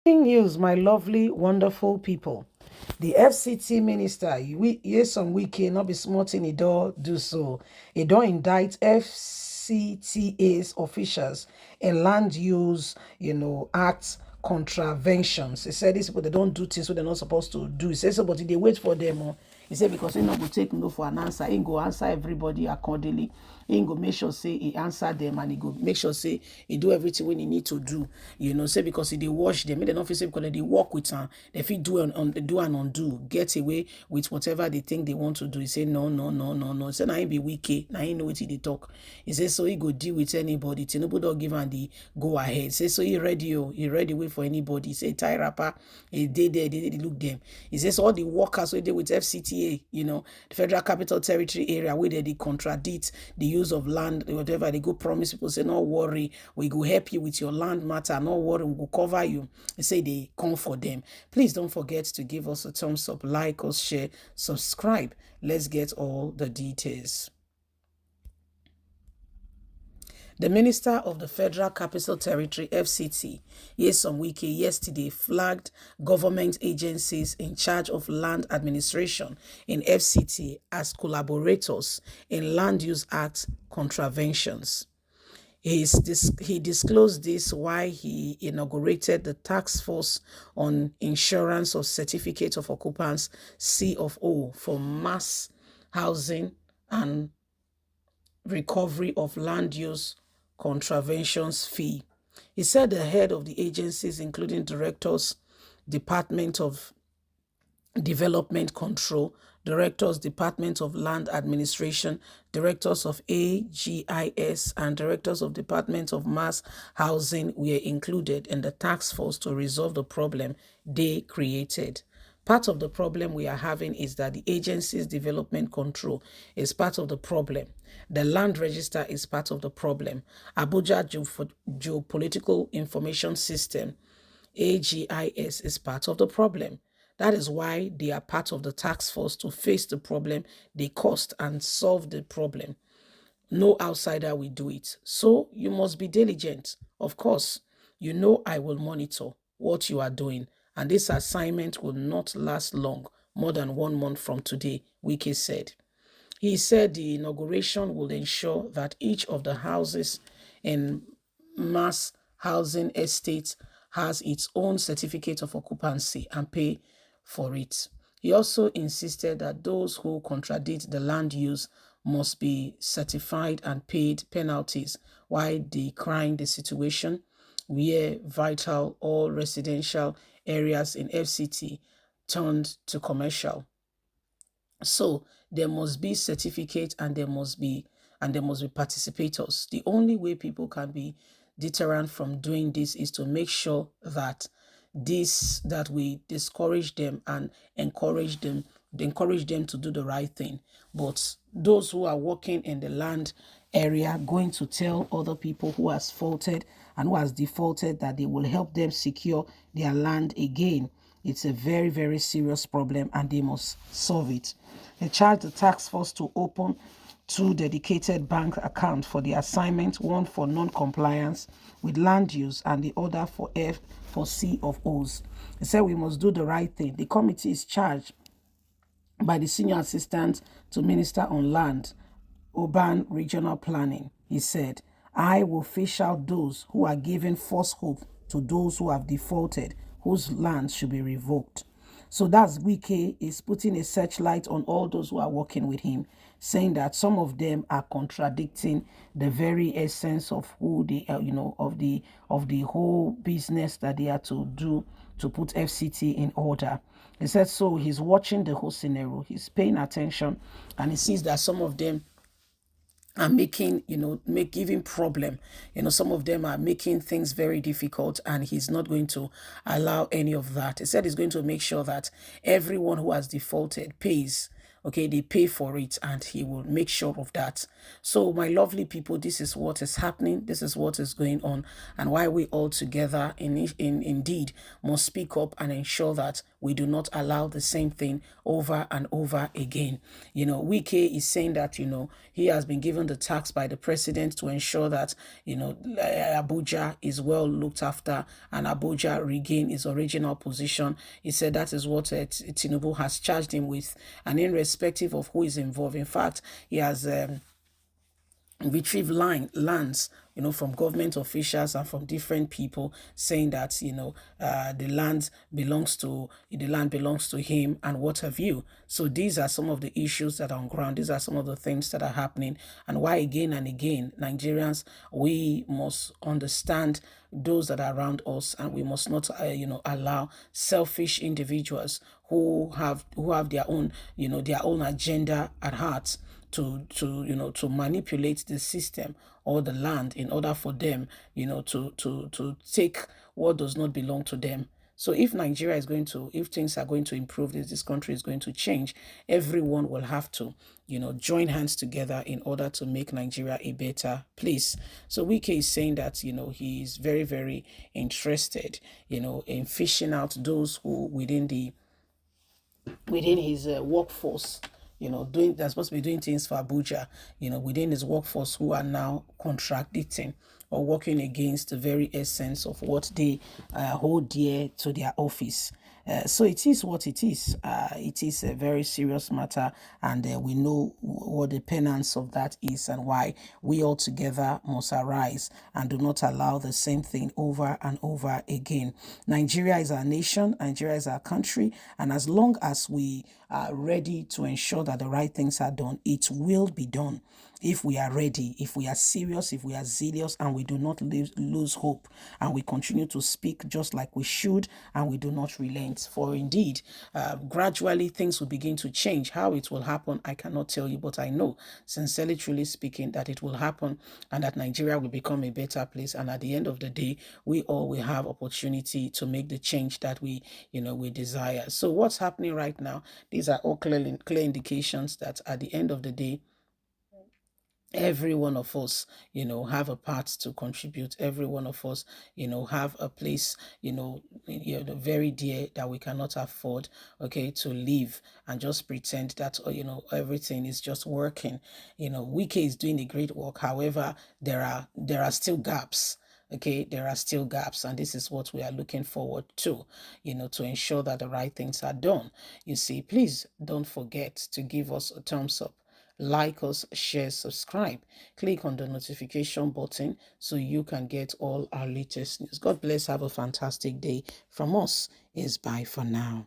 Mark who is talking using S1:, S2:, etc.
S1: News, my lovely, wonderful people. The FCT minister, yes, on Wike, not be smart in the door, do so. It don't indict FCTA's officials and land use, act contraventions. He said these people they don't do things what they're not supposed to do. He said so, but they wait for them. He said because he not go take no for an answer, he go answer everybody accordingly. He go make sure say he answer them and he go make sure say he do everything when he need to do. Say because he they wash them, they not feel say because they work with her, they feel do and undo, get away with whatever they think they want to do. He say no, no, no, no, no. He say now he be wicked, now he know what they talk. He say so he go deal with anybody. Tinubu don't give him the go ahead. He say so he ready wait for anybody. He say tie rapper, he did there, they look them. He says all the workers we did with FCTA, the Federal Capital Territory area where they contradict the use of land, whatever they go promise people say, no worry, we go help you with your land matter, no worry, we will cover you. They say they come for them. Please don't forget to give us a thumbs up, like us, share, subscribe. Let's get all the details. The Minister of the Federal Capital Territory, FCT, Nyesom Wike, yesterday flagged government agencies in charge of land administration in FCT as collaborators in Land Use Act contraventions. He disclosed this while he inaugurated the Task Force on Insurance of Certificate of Occupants, C of O, for mass housing and recovery of land use contraventions fee. He said the head of the agencies, including directors, Department of Development Control, directors, Department of Land Administration, directors of AGIS, and directors of Department of Mass Housing were included in the task force to resolve the problem they created. Part of the problem we are having is that the agency's development control is part of the problem. The land register is part of the problem. Abuja Geopolitical Information System, AGIS, is part of the problem. That is why they are part of the task force to face the problem they caused and solve the problem. No outsider will do it. So you must be diligent. Of course, I will monitor what you are doing, and this assignment will not last long, more than 1 month from today, Wike said. He said the inauguration will ensure that each of the houses in mass housing estates has its own certificate of occupancy and pay for it. He also insisted that those who contradict the land use must be certified and paid penalties while decrying the situation where vital or residential areas in FCT turned to commercial. So there must be certificate and there must be participators. The only way people can be deterrent from doing this is to make sure that we discourage them and encourage them to do the right thing. But those who are working in the land area going to tell other people who has faulted and who has defaulted that they will help them secure their land again, it's a very, very serious problem and they must solve it. They charged the task force to open 2 dedicated bank accounts for the assignment, one for non-compliance with land use and the other for C of O's. He said we must do the right thing. The committee is charged by the Senior Assistant to Minister on Land, Urban Regional Planning. He said, I will fish out those who are giving false hope to those who have defaulted, whose lands should be revoked. So that's Wike is putting a searchlight on all those who are working with him, saying that some of them are contradicting the very essence of who they are, of the whole business that they are to do to put FCT in order. He said so he's watching the whole scenario, he's paying attention, and he sees that some of them are making, giving problem. Some of them are making things very difficult, and he's not going to allow any of that. He said he's going to make sure that everyone who has defaulted pays Okay, they pay for it, and he will make sure of that. So my lovely people, this is what is happening. This is what is going on, and why we all together indeed must speak up and ensure that we do not allow the same thing over and over again. Wike is saying that, he has been given the task by the president to ensure that, Abuja is well looked after and Abuja regain its original position. He said that is what Tinubu has charged him with, and irrespective of who is involved. In fact, he has retrieve lands, from government officials and from different people, saying that, the land belongs to him and what have you. So these are some of the issues that are on ground. These are some of the things that are happening, and why again and again, Nigerians, we must understand those that are around us, and we must not, allow selfish individuals who have their own, their own agenda at heart to manipulate the system or the land in order for them, to take what does not belong to them. So if if things are going to improve, this country is going to change, everyone will have to, join hands together in order to make Nigeria a better place. So Wike is saying that, he is very, very interested, in fishing out those who within his workforce, they're supposed to be doing things for Abuja, within his workforce, who are now contradicting or working against the very essence of what they hold dear to their office. So it is what it is. It is a very serious matter, and we know what the penance of that is, and why we all together must arise and do not allow the same thing over and over again. Nigeria is our nation, Nigeria is our country, and as long as we are ready to ensure that the right things are done, it will be done. If we are ready, if we are serious, if we are zealous, and we do not lose hope, and we continue to speak just like we should, and we do not relent. For indeed, gradually things will begin to change. How it will happen, I cannot tell you, but I know, sincerely, truly speaking, that it will happen, and that Nigeria will become a better place. And at the end of the day, we all will have opportunity to make the change that we desire. So what's happening right now? These are all clear indications that at the end of the day, every one of us, have a part to contribute. Every one of us, have a place, very dear, that we cannot afford, okay, to live and just pretend that, everything is just working. Wike is doing a great work. However, there are still gaps. Okay, there are still gaps, and this is what we are looking forward to, to ensure that the right things are done. You see, please don't forget to give us a thumbs up, like us, share, subscribe. Click on the notification button so you can get all our latest news. God bless. Have a fantastic day. From us is bye for now.